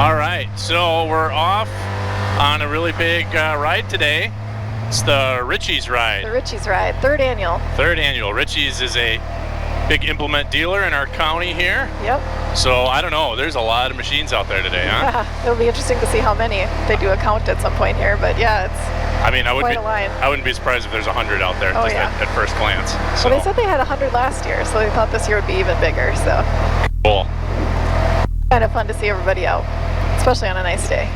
All right, so we're off on a really big ride today. It's the Ritchie's ride. The Ritchie's ride, third annual. Third annual. Ritchie's is a big implement dealer in our county here. Yep. So I don't know, there's a lot of machines out there today, huh? Yeah, it'll be interesting to see how many. They do a count at some point here, but yeah, it's I mean, quite a line. I wouldn't be surprised if there's 100 out there at first glance. So. Well, they said they had 100 last year, so they thought this year would be even bigger. So cool. Kind of fun to see everybody out, especially on a nice day.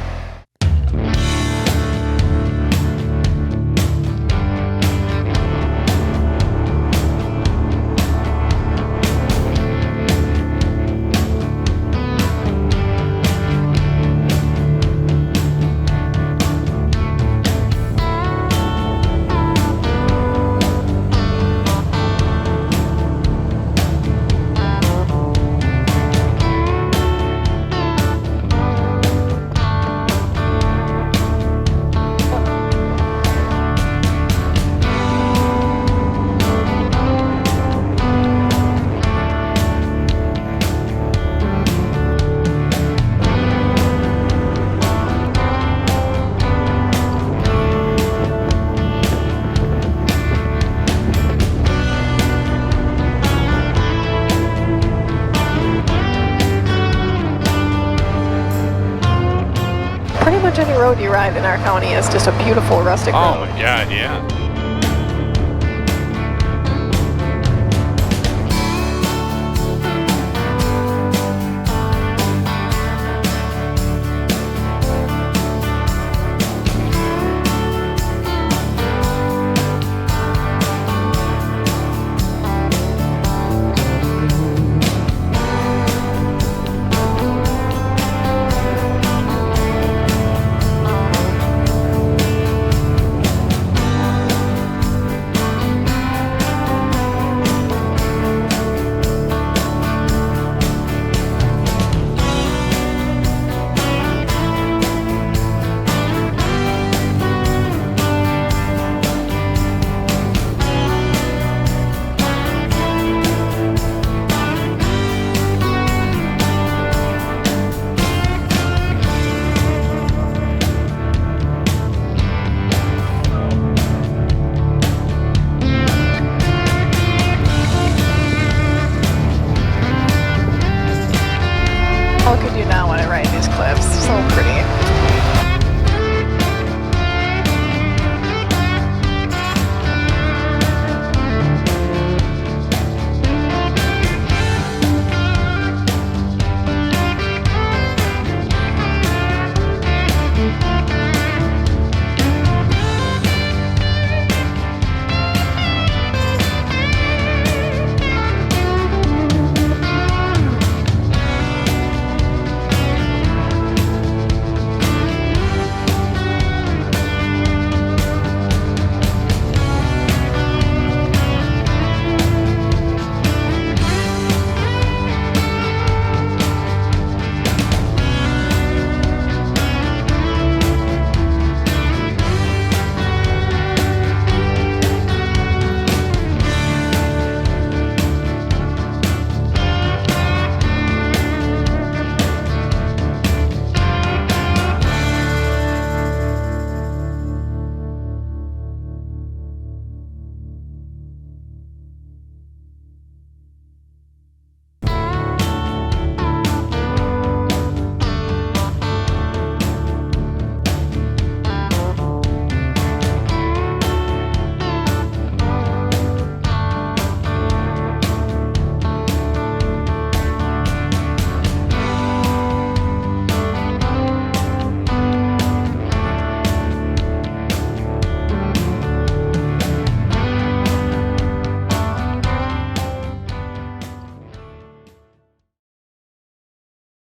Pretty much any road you ride in our county is just a beautiful rustic road. Oh my God, yeah. How could you not want to ride these cliffs? So pretty.